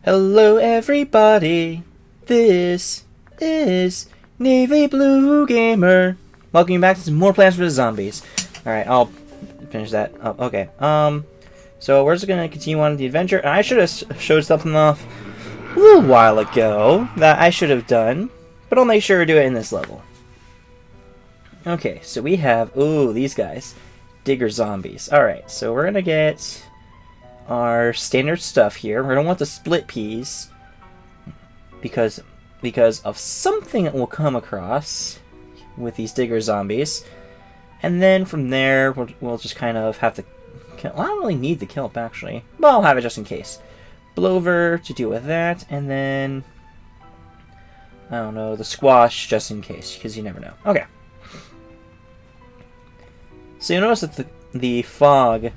Hello everybody, this is NavyBlueGamer. Welcome you back to some more Plants vs. Zombies. Alright, I'll finish that up. Okay, so we're just gonna continue on the adventure, and I should have showed something off a little while ago that I should have done, but I'll make sure to do it in this level. Okay, so we have, ooh, these guys. Digger zombies. Alright, so we're gonna get our standard stuff here. We're gonna want the split peas because of something that we'll come across with these digger zombies, and then from there we'll just kind of have to kill. Well, I don't really need the kelp actually, but I'll have it just in case. Blover to deal with that, and then I don't know, the squash just in case, because you never know. Okay. So you notice that the fog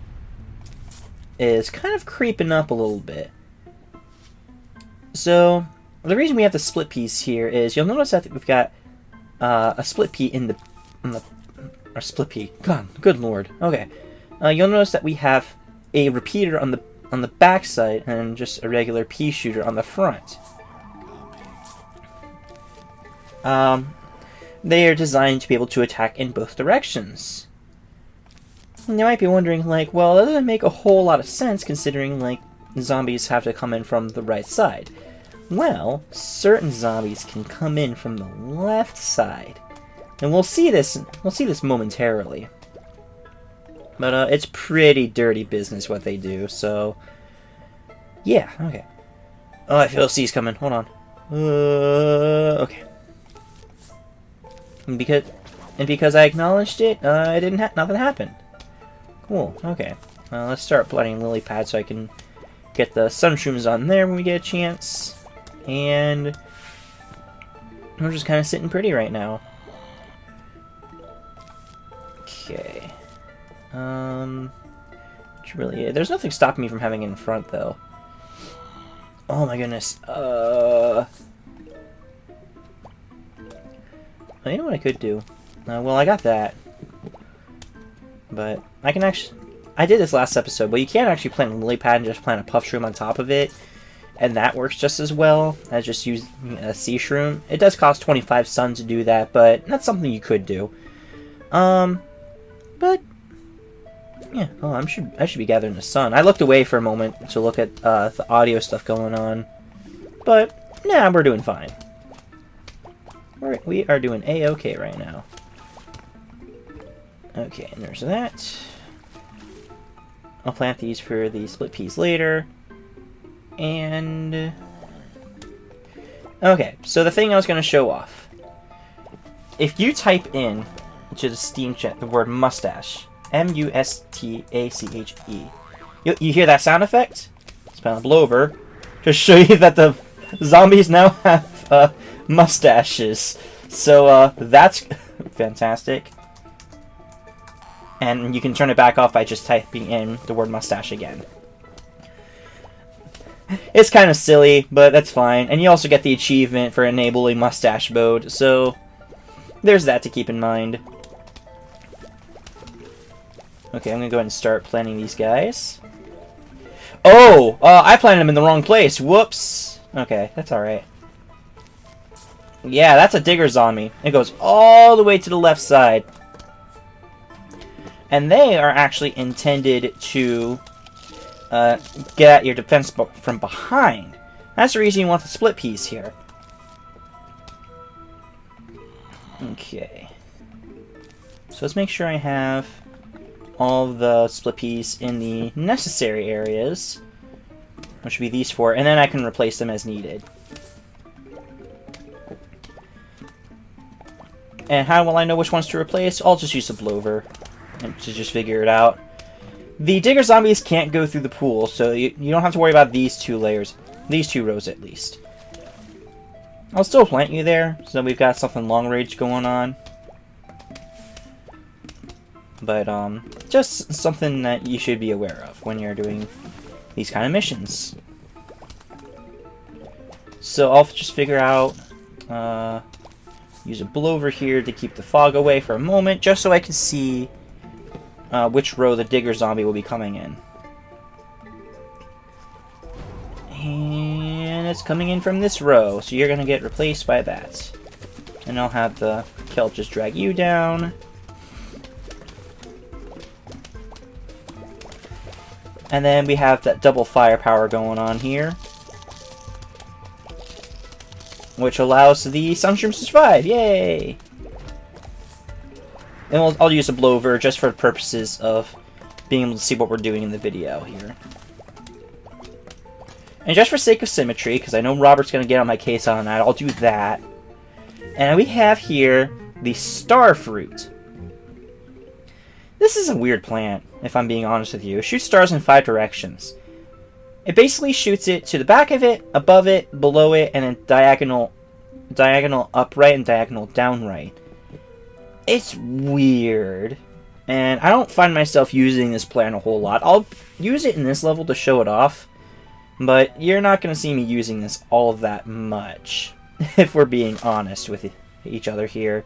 is kind of creeping up a little bit. So the reason we have the split peas here is you'll notice that we've got a split pea in our split pea. God, good lord. Okay, you'll notice that we have a repeater on the back side and just a regular pea shooter on the front. They are designed to be able to attack in both directions. And you might be wondering, like, well, that doesn't make a whole lot of sense considering, like, zombies have to come in from the right side. Well, certain zombies can come in from the left side. And we'll see this momentarily. But it's pretty dirty business what they do, so yeah, okay. Oh, I feel C's coming. Hold on. Okay. And because I acknowledged it, nothing happened. Cool, okay. Let's start planting lily pads so I can get the sunshrooms on there when we get a chance. And we're just kind of sitting pretty right now. Okay. There's nothing stopping me from having it in front, though. Oh my goodness. You know what I could do? Well, I got that. But I can actually... I did this last episode, but you can actually plant a lily pad and just plant a puff shroom on top of it. And that works just as well as just using a sea shroom. It does cost 25 sun to do that, but that's something you could do. But... yeah, oh, I should be gathering the sun. I looked away for a moment to look at the audio stuff going on. But, nah, we're doing fine. We are doing A-okay right now. Okay, and there's that. I'll plant these for the split peas later. And... okay, so the thing I was going to show off. If you type in to the Steam chat the word mustache, M-U-S-T-A-C-H-E, you hear that sound effect? It's kind of blowover to show you that the zombies now have mustaches. So that's fantastic. And you can turn it back off by just typing in the word mustache again. It's kind of silly, but that's fine. And you also get the achievement for enabling mustache mode, so there's that to keep in mind. Okay, I'm going to go ahead and start planting these guys. Oh! I planted them in the wrong place. Whoops! Okay, that's alright. Yeah, that's a digger zombie. It goes all the way to the left side. And they are actually intended to get at your defense from behind. That's the reason you want the split peas here. Okay. So let's make sure I have all the split peas in the necessary areas, which would be these four, and then I can replace them as needed. And how will I know which ones to replace? I'll just use the blower to just figure it out. The digger zombies can't go through the pool, so you don't have to worry about these two layers. These two rows, at least. I'll still plant you there, so we've got something long range going on. But, just something that you should be aware of when you're doing these kind of missions. So I'll just figure out, use a blower here to keep the fog away for a moment, just so I can see which row the digger zombie will be coming in. And is coming in from this row, so you're gonna get replaced by that. And I'll have the kelp just drag you down. And then we have that double firepower going on here, which allows the sunstroom to survive. Yay! And I'll use a blower just for the purposes of being able to see what we're doing in the video here. And just for sake of symmetry, because I know Robert's going to get on my case on that, I'll do that. And we have here the star fruit. This is a weird plant, if I'm being honest with you. It shoots stars in 5 directions. It basically shoots it to the back of it, above it, below it, and then diagonal upright and diagonal downright. It's weird. And I don't find myself using this plant a whole lot. I'll use it in this level to show it off, but you're not going to see me using this all that much, if we're being honest with each other here.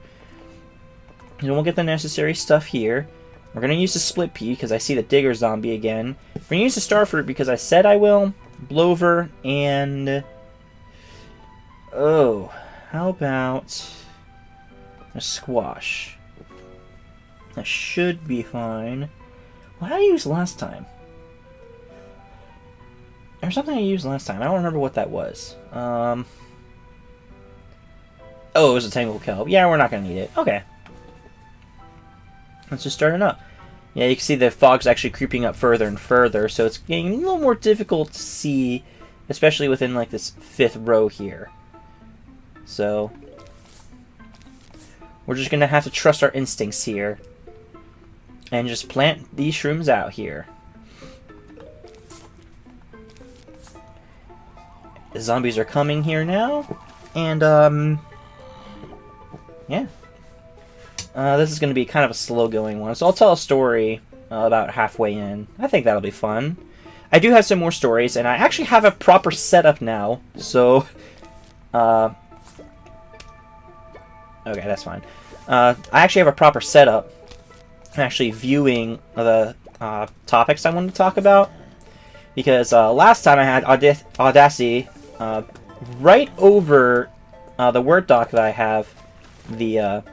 And we'll get the necessary stuff here. We're going to use the split pea because I see the digger zombie again. We're going to use the starfruit because I said I will. Blover and... oh, how about a squash? That should be fine. What did I use last time? There was something I used last time. I don't remember what that was. Oh, it was a tangled kelp. Yeah, we're not going to need it. Okay. Let's just start it up. Yeah, you can see the fog's actually creeping up further and further, so it's getting a little more difficult to see, especially within like this 5th row here. So we're just going to have to trust our instincts here and just plant these shrooms out here. The zombies are coming here now, and yeah. This is going to be kind of a slow-going one, so I'll tell a story about halfway in. I think that'll be fun. I do have some more stories, and I actually have a proper setup now, so... okay, that's fine. I actually have a proper setup. I'm actually viewing the topics I wanted to talk about, because last time I had Audacity right over the Word doc that I have the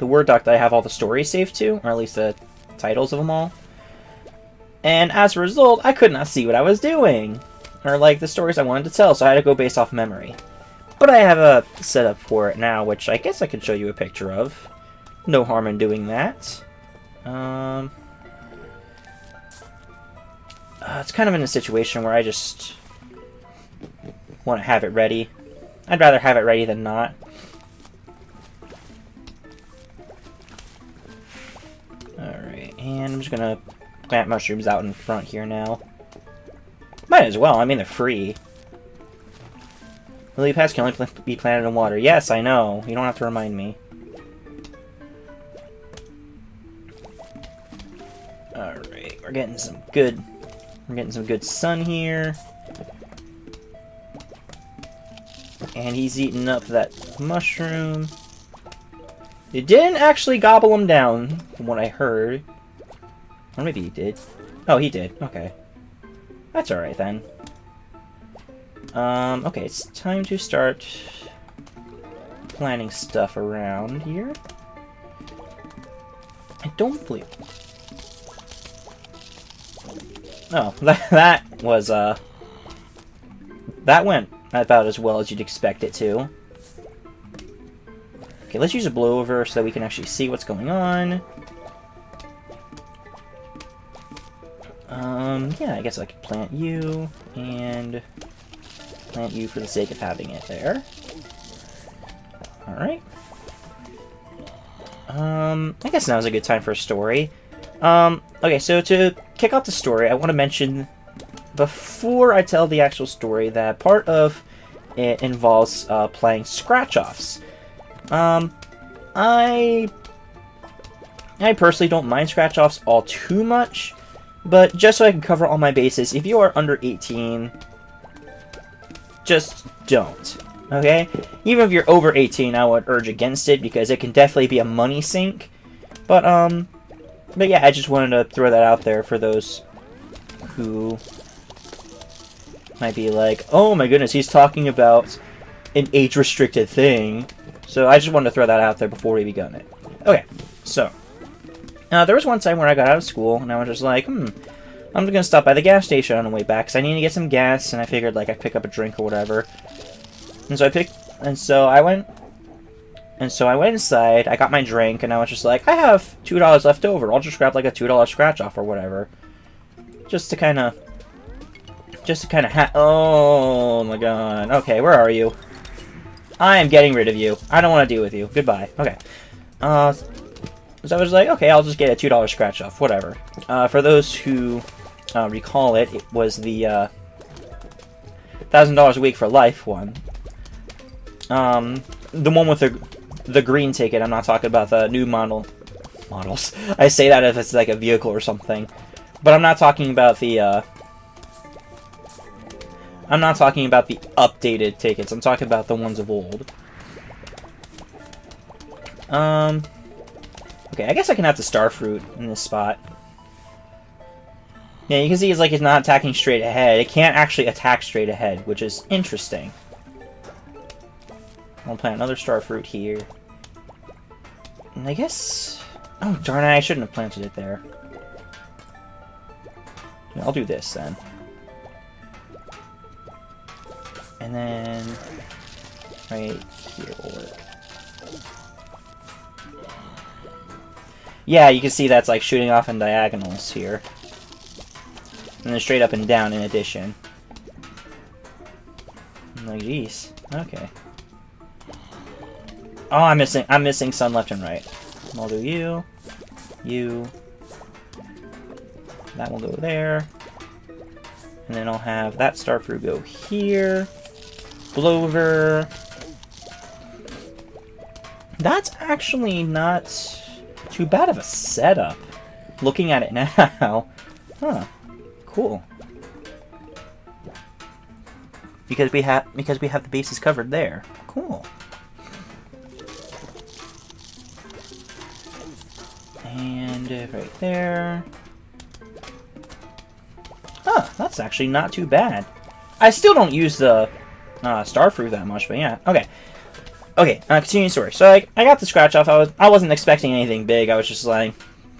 Word doc that I have all the stories saved to, or at least the titles of them all. And as a result, I could not see what I was doing, or like the stories I wanted to tell, so I had to go based off memory. But I have a setup for it now, which I guess I could show you a picture of. No harm in doing that. It's kind of in a situation where I just want to have it ready. I'd rather have it ready than not. Alright, and I'm just gonna plant mushrooms out in front here now. Might as well, I mean they're free. Lily pads can only be planted in water. Yes, I know. You don't have to remind me. Alright, we're getting some good sun here. And he's eating up that mushroom. It didn't actually gobble him down, from what I heard. Or maybe he did. Oh, he did. Okay. That's alright then. Okay, it's time to start planting stuff around here. I don't believe... oh, that was, that went about as well as you'd expect it to. Okay, let's use a blowover so that we can actually see what's going on. Yeah, I guess I could plant you, and plant you for the sake of having it there. Alright. I guess now's a good time for a story. Okay, so to kick off the story, I want to mention, before I tell the actual story, that part of it involves playing scratch-offs. I personally don't mind scratch-offs all too much, but just so I can cover all my bases, if you are under 18, just don't, okay? Even if you're over 18, I would urge against it, because it can definitely be a money sink. But yeah, I just wanted to throw that out there for those who might be like, oh my goodness, he's talking about an age-restricted thing. So I just wanted to throw that out there before we begun it. Okay, so there was one time where I got out of school and I was just like, I'm just gonna stop by the gas station on the way back because I need to get some gas, and I figured like I'd pick up a drink or whatever. And so I went inside. I got my drink, and I was just like, I have $2 left over. I'll just grab like a $2 scratch off or whatever, just to kind of oh my god. Okay, where are you? I am getting rid of you. I don't want to deal with you. Goodbye. Okay. So I was like, okay, I'll just get a $2 scratch off. Whatever. For those who recall it, it was the $1,000 a week for life one. The one with the green ticket. I'm not talking about the new models. I say that if it's like a vehicle or something, but I'm not talking about the updated tickets. I'm talking about the ones of old. Okay, I guess I can have the starfruit in this spot. Yeah, you can see it's not attacking straight ahead. It can't actually attack straight ahead, which is interesting. I'll plant another starfruit here. And I guess... Oh, darn it, I shouldn't have planted it there. Yeah, I'll do this, then. And then... right here will work. Yeah, you can see that's, shooting off in diagonals here. And then straight up and down in addition. I'm like, geez. Okay. Oh, I'm missing sun left and right. I'll do you. You. That will go there. And then I'll have that starfruit go here. Blover. That's actually not too bad of a setup. Looking at it now. Huh. Cool. Because we have the bases covered there. Cool. And right there. Huh, that's actually not too bad. I still don't use the starfruit that much, but yeah. Okay. Okay, continuing story. So I got the scratch off. I wasn't expecting anything big. I was just like,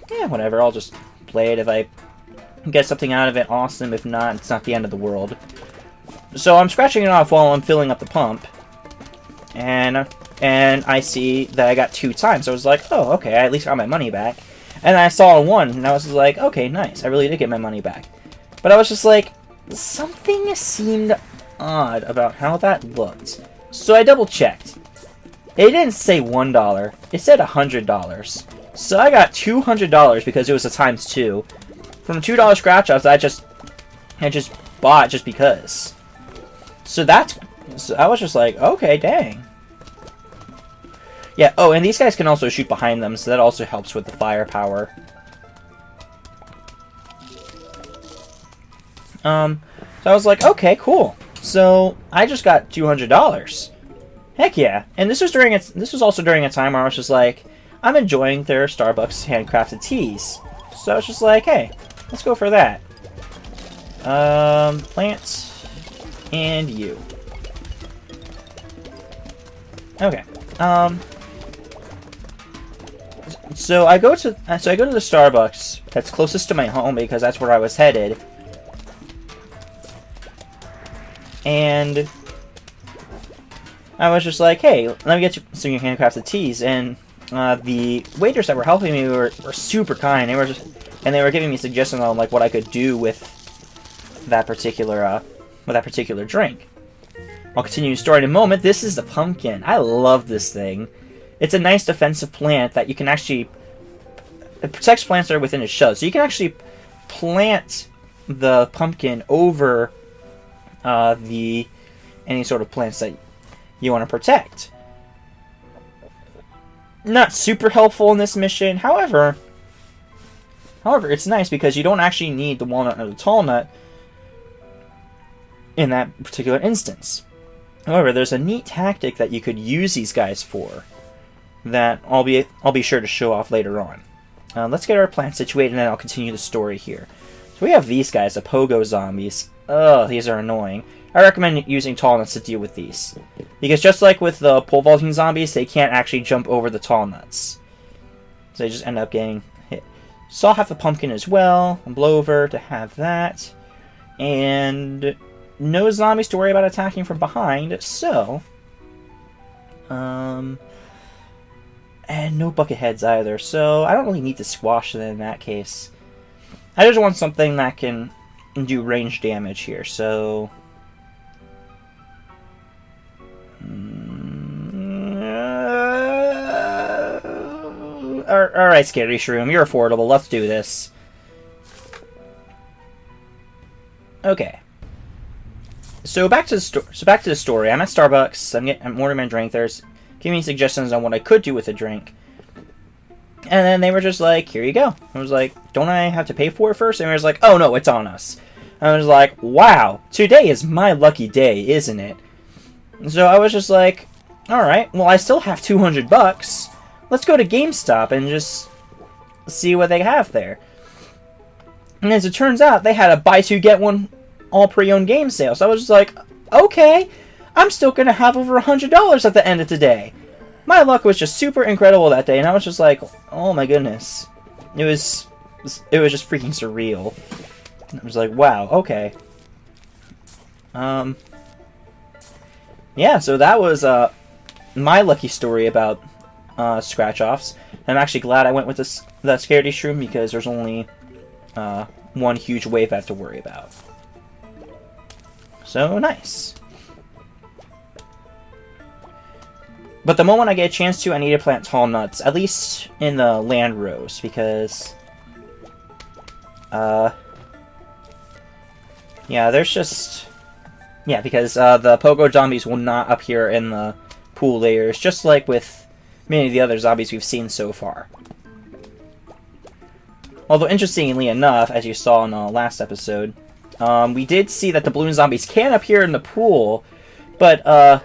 yeah, whatever. I'll just play it. If I get something out of it, awesome. If not, it's not the end of the world. So I'm scratching it off while I'm filling up the pump, and I see that I got 2 times. So I was like, oh, okay, I at least got my money back. And I saw a 1, and I was like, okay, nice. I really did get my money back. But I was just like, something seemed odd about how that looked. So I double-checked. It didn't say $1. It said $100. So I got $200 because it was a times 2. From $2 scratch-offs I just bought just because. So I was just like, okay, dang. Yeah, oh, and these guys can also shoot behind them, so that also helps with the firepower. So I was like, okay, cool. So I just got $200. Heck yeah. And this was also during a time where I was just like, I'm enjoying their Starbucks handcrafted teas. So I was just like, hey, let's go for that. Plant and you. Okay. So I go to the Starbucks that's closest to my home because that's where I was headed. And I was just like, hey, let me get you some of your handcrafted teas. And the waiters that were helping me were super kind. They were giving me suggestions on what I could do with that particular drink. I'll continue the story in a moment. This is the pumpkin. I love this thing. It's a nice defensive plant that you can actually... It protects plants that are within its shell. So you can actually plant the pumpkin over any sort of plants that you want to protect. Not super helpful in this mission. However, it's nice because you don't actually need the walnut or the tall nut in that particular instance. However, there's a neat tactic that you could use these guys for that I'll be sure to show off later on. Let's get our plant situated and then I'll continue the story here. So we have these guys, the pogo zombies. ugh, these are annoying. I recommend using tall nuts to deal with these. Because just like with the pole vaulting zombies, they can't actually jump over the tall nuts. So they just end up getting hit. So I'll have the pumpkin as well. And blow over to have that. And no zombies to worry about attacking from behind, so... and no bucket heads either, so I don't really need to squash them in that case. I just want something that can do range damage here, so... Alright, Scary Shroom, you're affordable, let's do this. Okay. So back to the story. I'm at Starbucks. I'm ordering my drink. There's giving me suggestions on what I could do with the drink. And then they were just like, here you go. I was like, don't I have to pay for it first? And they was like, oh no, it's on us. And I was like, wow, today is my lucky day, isn't it? So I was just like, alright, well I still have $200. Let's go to GameStop and just see what they have there. And as it turns out, they had a buy two get one all pre-owned game sale. So I was just like, okay, I'm still going to have over $100 at the end of today. My luck was just super incredible that day, and I was just like, oh my goodness. It was just freaking surreal. I was like, wow, okay. Yeah, so that was my lucky story about scratch-offs. I'm actually glad I went with that Scaredy Shroom because there's only one huge wave I have to worry about. So, nice. But the moment I get a chance to, I need to plant tall nuts, at least in the land rows, because... yeah, there's just... Yeah, because the pogo zombies will not appear in the pool layers, just like with many of the other zombies we've seen so far. Although, interestingly enough, as you saw in the last episode, we did see that the balloon zombies can appear in the pool, but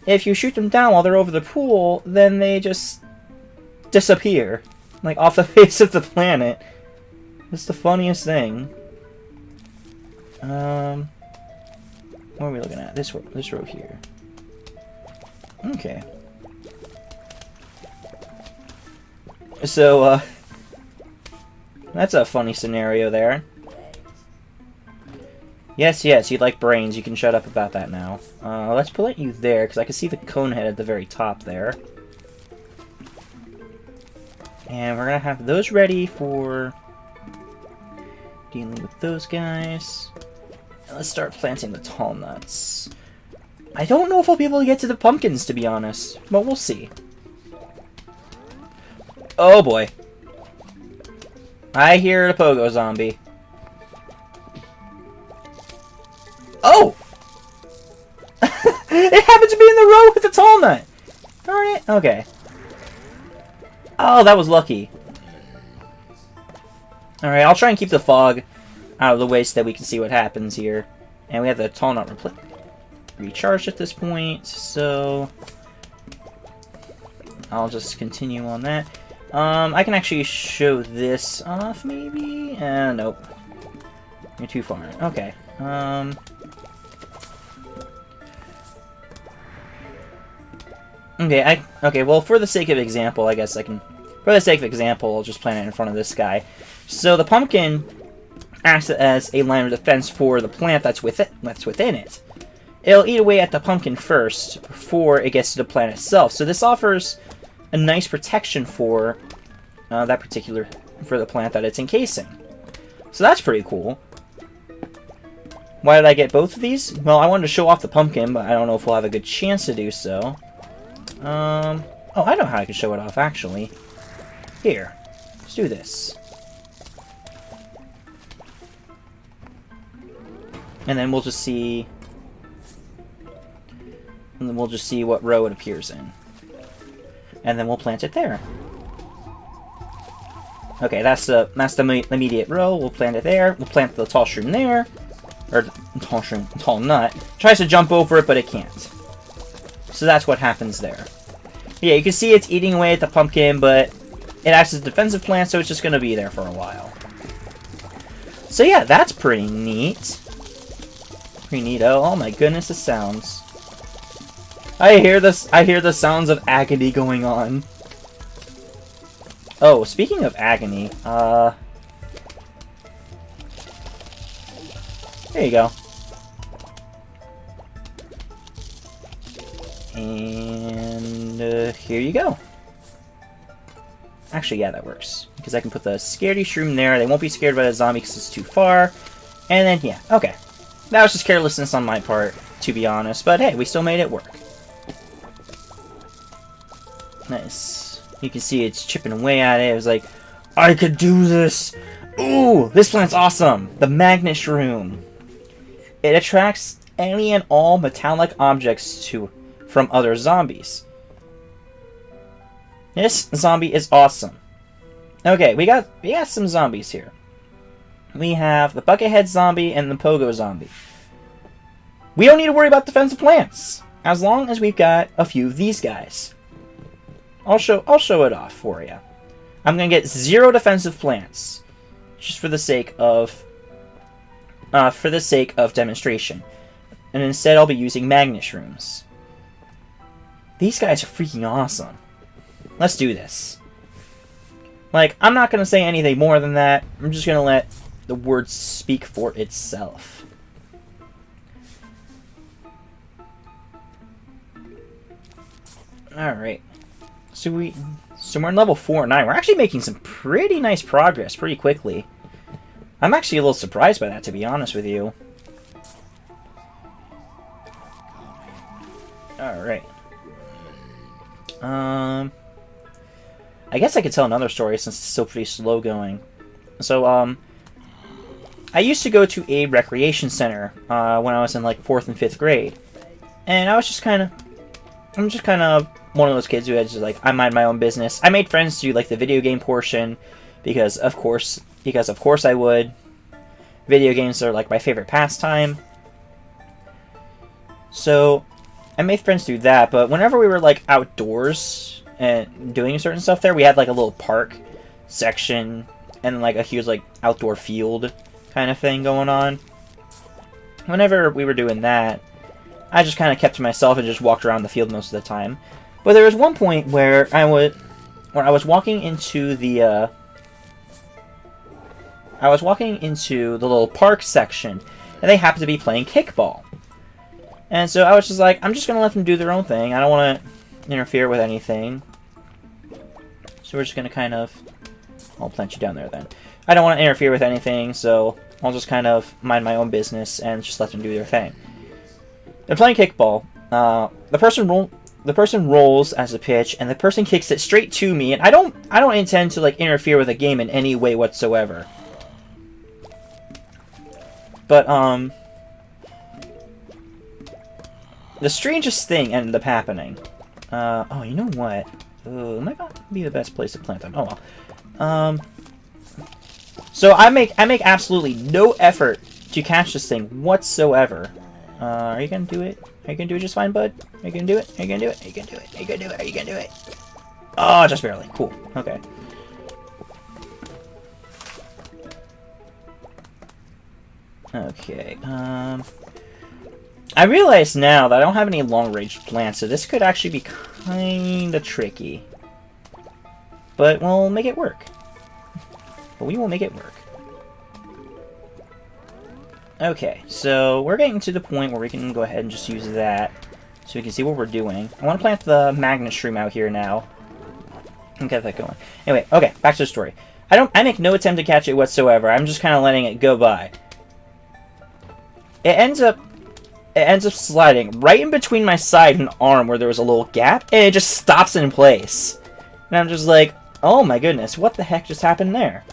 if you shoot them down while they're over the pool, then they just disappear, like off the face of the planet. It's the funniest thing. What are we looking at? This row here. Okay. So, that's a funny scenario there. Yes, you'd like brains. You can shut up about that now. Let's put you there, because I can see the cone head at the very top there. And we're going to have those ready for dealing with those guys. And let's start planting the tall nuts. I don't know if I'll be able to get to the pumpkins, to be honest. But we'll see. Oh, boy. I hear the pogo zombie. Oh! It happened to be in the row with the tall nut! Darn it. Okay. Oh, that was lucky. Alright, I'll try and keep the fog out of the way so that we can see what happens here. And we have the tall nut recharged at this point, so... I'll just continue on that. I can actually show this off, maybe? Nope. You're too far. Okay. Okay, well, for the sake of example, I guess I can... For the sake of example, I'll just plant it in front of this guy. So the pumpkin acts as a line of defense for the plant that's within it. It'll eat away at the pumpkin first, before it gets to the plant itself. So this offers a nice protection for for the plant that it's encasing. So that's pretty cool. Why did I get both of these? Well, I wanted to show off the pumpkin, but I don't know if we'll have a good chance to do so. Oh, I know how I can show it off, actually. Here. Let's do this. And then we'll just see... And then we'll just see what row it appears in. And then we'll plant it there. Okay, that's the immediate row. We'll plant it there. We'll plant the tall shroom there. Or tall nut. Tries to jump over it, but it can't. So that's what happens there. Yeah, you can see it's eating away at the pumpkin, but it acts as a defensive plant, so it's just going to be there for a while. So yeah, that's pretty neat. pretty neato. Oh my goodness, the sounds. I hear the sounds of agony going on. Oh, speaking of agony, there you go. And here you go. Actually, yeah, that works. Because I can put the scaredy shroom there. They won't be scared by the zombie because it's too far. And then, yeah, okay. That was just carelessness on my part, to be honest. But hey, we still made it work. Nice. You can see it's chipping away at it. It was like, I could do this! Ooh, this plant's awesome! The magnet shroom. It attracts any and all metallic objects from other zombies. This zombie is awesome. Okay, we got some zombies here. We have the Buckethead zombie and the Pogo zombie. We don't need to worry about defensive plants as long as we've got a few of these guys. I'll show it off for you. I'm gonna get 0 defensive plants, just for the sake of demonstration, and instead I'll be using magnet shrooms. These guys are freaking awesome. Let's do this. Like, I'm not gonna say anything more than that. I'm just gonna let the word speak for itself. Alright. So we're in level 4 and 9. We're actually making some pretty nice progress pretty quickly. I'm actually a little surprised by that, to be honest with you. Alright. I guess I could tell another story since it's still pretty slow going. So, I used to go to a recreation center when I was in like 4th and 5th grade. And I'm just kind of one of those kids who had just like, I mind my own business. I made friends through like the video game portion because of course I would. Video games are like my favorite pastime. So I made friends through that, but whenever we were like outdoors and doing certain stuff there, we had like a little park section and like a huge like outdoor field kind of thing going on. Whenever we were doing that, I just kind of kept to myself and just walked around the field most of the time. But there was one point where I was walking into the little park section, and they happened to be playing kickball. And so I was just like, I'm just gonna let them do their own thing. I don't want to interfere with anything. So we're just gonna kind of, I'll plant you down there then. I don't want to interfere with anything, so I'll just kind of mind my own business and just let them do their thing. They're playing kickball. The person rolls as a pitch, and the person kicks it straight to me. And I don't intend to like interfere with the game in any way whatsoever. But the strangest thing ended up happening. Oh, you know what? It might not be the best place to plant them. Oh well. So I make absolutely no effort to catch this thing whatsoever. Are you gonna do it? Are you gonna do it just fine, bud? Are you gonna do it? Are you gonna do it? Are you gonna do it? Are you gonna do it? Are you gonna do it? Oh, just barely. Cool. Okay. Okay. I realize now that I don't have any long-range plants, so this could actually be kinda tricky. But we'll make it work. But we will make it work. Okay, so we're getting to the point where we can go ahead and just use that so we can see what we're doing. I want to plant the magnet shroom out here now and get that going. Anyway, okay, back to the story. I make no attempt to catch it whatsoever. I'm just kind of letting it go by. It ends up sliding right in between my side and arm where there was a little gap, and it just stops in place. And I'm just like, oh my goodness, what the heck just happened there?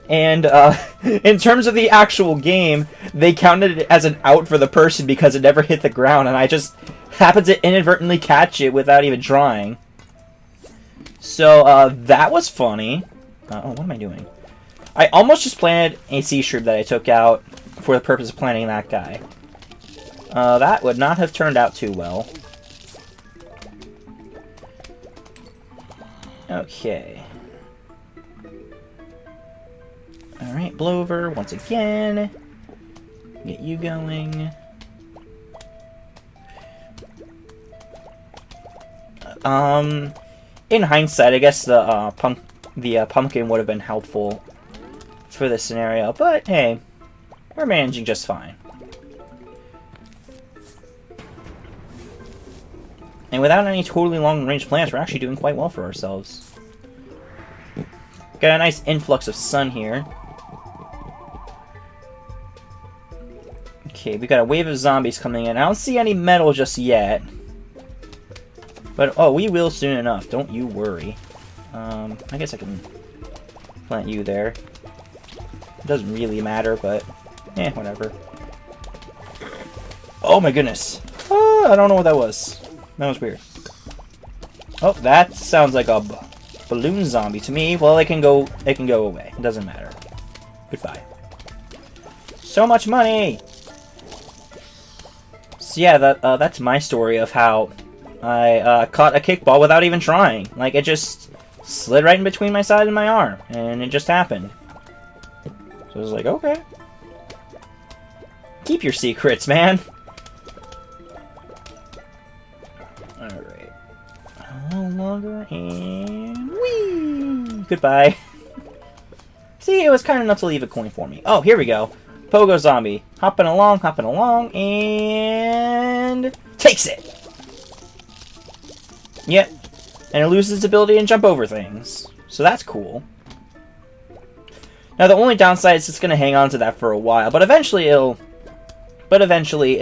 And in terms of the actual game, they counted it as an out for the person because it never hit the ground, and I just happened to inadvertently catch it without even trying. So that was funny. Oh, what am I doing? I almost just planted a sea shroom that I took out for the purpose of planting that guy. That would not have turned out too well. Okay. Alright, blow over once again. Get you going. In hindsight, I guess the pumpkin would have been helpful for this scenario, but hey, we're managing just fine. And without any totally long-range plans, we're actually doing quite well for ourselves. Got a nice influx of sun here. Okay, we got a wave of zombies coming in. I don't see any metal just yet. But, oh, we will soon enough. Don't you worry. I guess I can plant you there. It doesn't really matter, but, whatever. Oh my goodness. I don't know what that was. That was weird. Oh, that sounds like a balloon zombie to me. Well, it can go away. It doesn't matter. Goodbye. So much money! So yeah, that's my story of how I caught a kickball without even trying. Like, it just slid right in between my side and my arm, and it just happened. So I was like, okay. Keep your secrets, man. Alright. No longer, and whee! Goodbye. See, it was kind enough to leave a coin for me. Oh, here we go. Pogo Zombie. Hopping along, and takes it! Yep. And it loses its ability to jump over things. So that's cool. Now the only downside is it's going to hang on to that for a while, but eventually it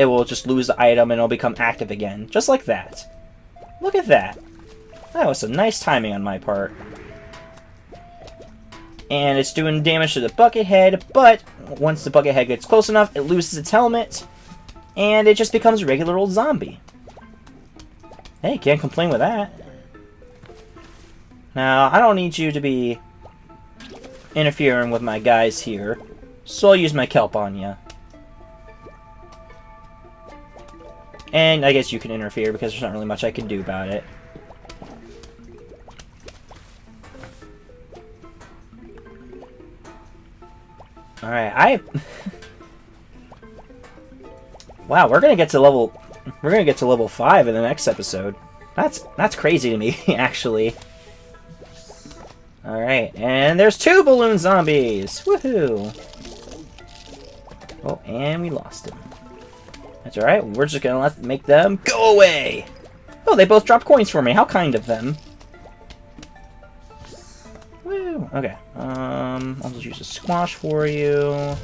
will just lose the item and it'll become active again. Just like that. Look at that. That was some nice timing on my part. And it's doing damage to the bucket head, but once the bucket head gets close enough, it loses its helmet, and it just becomes a regular old zombie. Hey, can't complain with that. Now, I don't need you to be interfering with my guys here, so I'll use my kelp on you. And I guess you can interfere because there's not really much I can do about it. Alright, wow, we're gonna get to level 5 in the next episode. That's crazy to me, actually. Alright, and there's 2 balloon zombies! Woohoo! Oh, and we lost him. That's alright, we're just gonna make them go away! Oh, they both dropped coins for me, how kind of them. Woo! Okay, I'll just use a squash for you.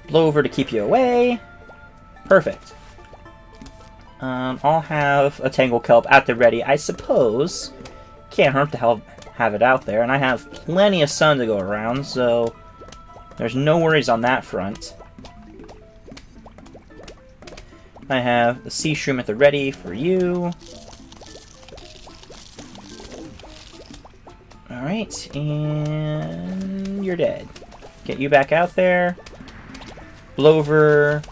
Blow over to keep you away. Perfect. I'll have a Tangle Kelp at the ready, I suppose. Can't hurt to have it out there, and I have plenty of sun to go around, so there's no worries on that front. I have the sea shroom at the ready for you. Alright, and you're dead. Get you back out there. Blover.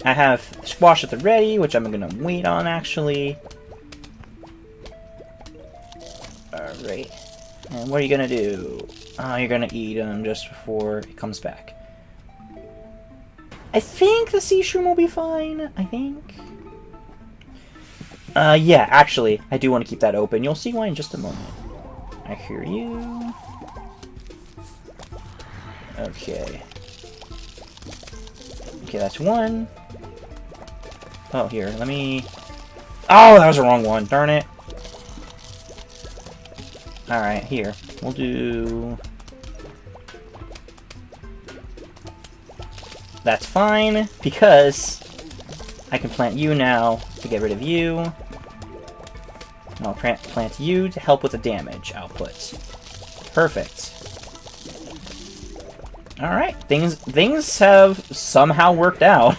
I have squash at the ready, which I'm going to wait on, actually. Alright. And what are you going to do? You're going to eat him just before it comes back. I think the sea shroom will be fine. I think. Yeah, actually, I do want to keep that open. You'll see why in just a moment. I hear you. Okay. Okay, that's one. Oh, here, let me... Oh, that was the wrong one. Darn it. Alright, here. We'll do... That's fine, because I can plant you now to get rid of you. And I'll plant you to help with the damage output. Perfect. Alright, things have somehow worked out.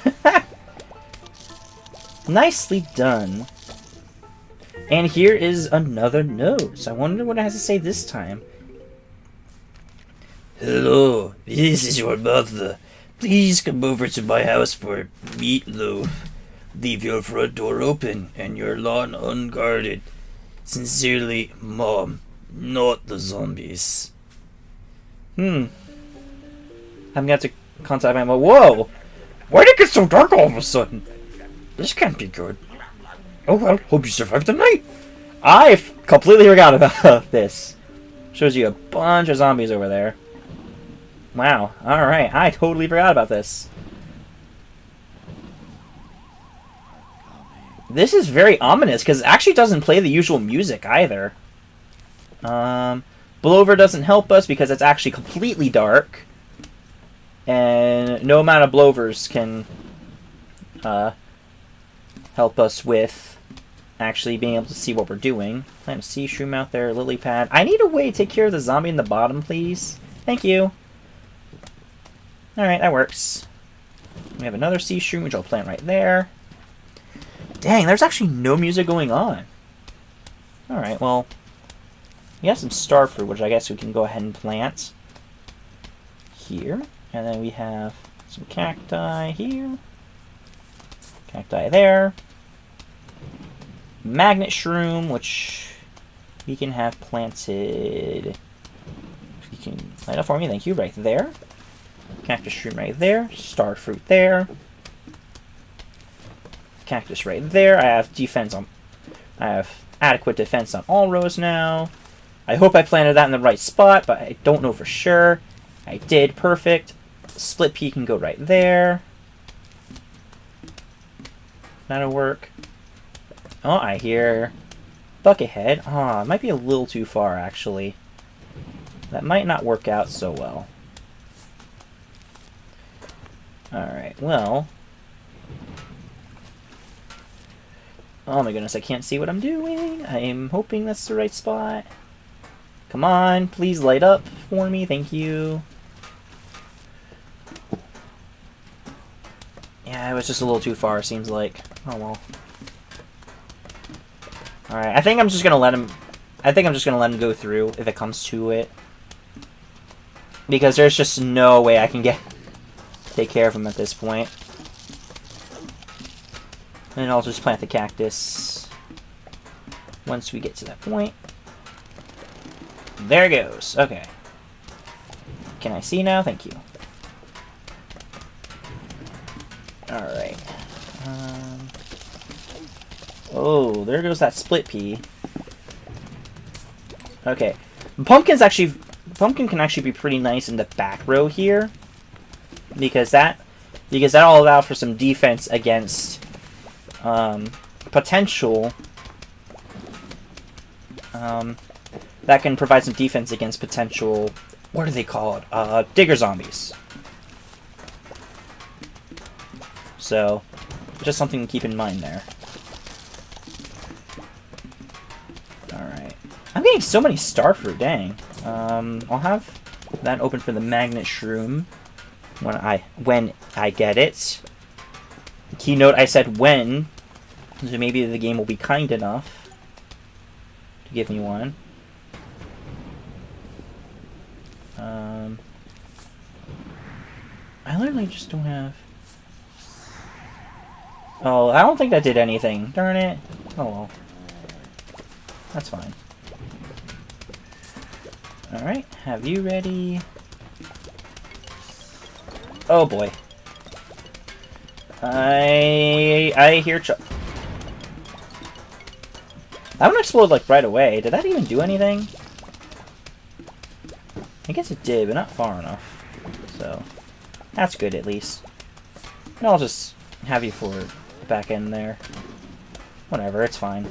Nicely done. And here is another note. So I wonder what it has to say this time. Hello, this is your mother. Please come over to my house for meatloaf. Leave your front door open and your lawn unguarded. Sincerely, Mom. Not the zombies. I'm gonna have to contact my mom. Whoa! Why did it get so dark all of a sudden? This can't be good. Oh well, hope you survived the night. I completely forgot about this. Shows you a bunch of zombies over there. Wow. Alright, I totally forgot about this. This is very ominous, because it actually doesn't play the usual music either. Blowover doesn't help us because it's actually completely dark. And no amount of blowovers can help us with actually being able to see what we're doing. Plant a sea shroom out there, lily pad. I need a way to take care of the zombie in the bottom, please. Thank you. Alright, that works. We have another sea shroom, which I'll plant right there. Dang, there's actually no music going on. Alright, well, we have some starfruit, which I guess we can go ahead and plant here. And then we have some cacti here. Cacti there. Magnet shroom, which we can have planted. You can light up for me, thank you, right there. Cactus shroom right there. Starfruit there. Cactus right there. I have defense on. I have adequate defense on all rows now. I hope I planted that in the right spot, but I don't know for sure. I did. Perfect. Split pea can go right there. That'll work. Oh, I hear Buckethead. Oh, it might be a little too far, actually. That might not work out so well. Alright, well. Oh my goodness, I can't see what I'm doing. I'm hoping that's the right spot. Come on, please light up for me. Thank you. Yeah, it was just a little too far, seems like. Oh well. Alright, I think I'm just gonna let him go through if it comes to it. Because there's just no way I can take care of him at this point. And I'll just plant the cactus once we get to that point. There it goes. Okay. Can I see now? Thank you. Alright. Oh, there goes that split pea. Okay. Pumpkin can actually be pretty nice in the back row here. Because that'll allow for some defense against potential that can provide some defense against potential, what are they called? Digger zombies. So, just something to keep in mind there. Alright. I'm getting so many starfruit, dang. I'll have that open for the magnet shroom when I get it. Keynote, I said when, so maybe the game will be kind enough to give me one. I literally just don't have... Oh, I don't think that did anything. Darn it. Oh well. That's fine. Alright, have you ready? Oh boy. I hear that one exploded like right away. Did that even do anything? I guess it did, but not far enough. So, that's good at least. And I'll just have you for back end there. Whatever, it's fine.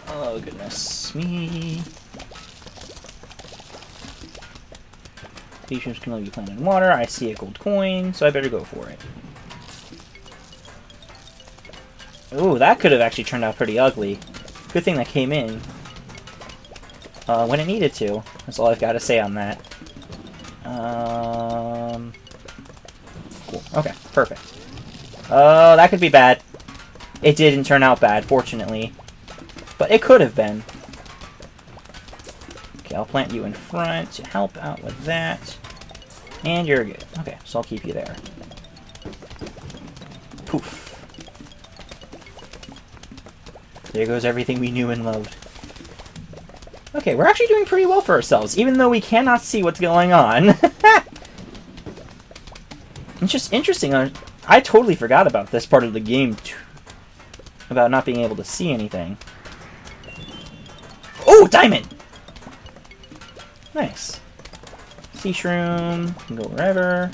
Oh goodness me. Patients can only be planted in water. I see a gold coin, so I better go for it. Ooh, that could have actually turned out pretty ugly. Good thing that came in when it needed to. That's all I've got to say on that. Cool. Okay, perfect. Oh, that could be bad. It didn't turn out bad, fortunately. But it could have been. Okay, I'll plant you in front to help out with that. And you're good. Okay, so I'll keep you there. Poof. There goes everything we knew and loved. Okay, we're actually doing pretty well for ourselves, even though we cannot see what's going on. It's just interesting. I totally forgot about this part of the game, about not being able to see anything. Oh, diamond! Nice. Sea shroom, can go wherever.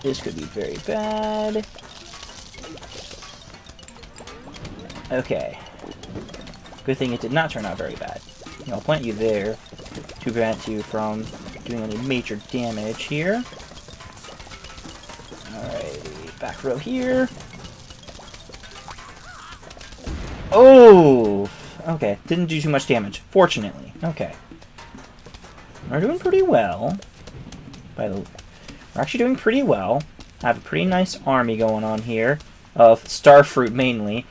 This could be very bad. Okay. Good thing it did not turn out very bad. I'll plant you there to prevent you from doing any major damage here. Alrighty, back row here. Oh! Okay, didn't do too much damage, fortunately. Okay. We're doing pretty well. We're actually doing pretty well. I have a pretty nice army going on here, of starfruit mainly.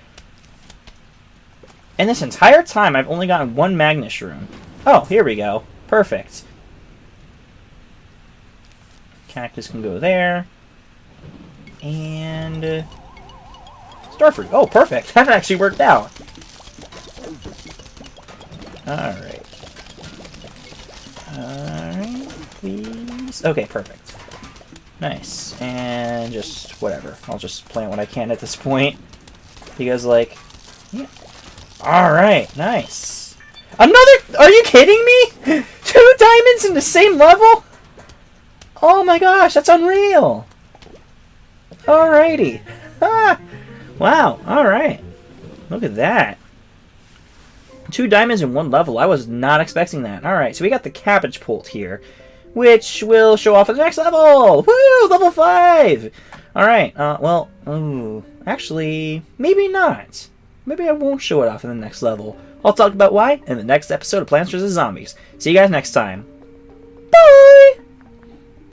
And this entire time, I've only gotten one Magnus Shroom. Oh, here we go. Perfect. Cactus can go there. And... starfruit. Oh, perfect. That actually worked out. Alright. Alright, please. Okay, perfect. Nice. And just whatever. I'll just plant what I can at this point. Because, like... yeah. Alright, nice. Another... are you kidding me? 2 diamonds in the same level? Oh my gosh, that's unreal. Alrighty. Ah, wow, alright. Look at that. 2 diamonds in 1 level. I was not expecting that. Alright, so we got the cabbage pult here, which will show off at the next level. Woo! Level 5! Alright, well, ooh, actually, maybe not. Maybe I won't show it off in the next level. I'll talk about why in the next episode of Plants vs. Zombies. See you guys next time.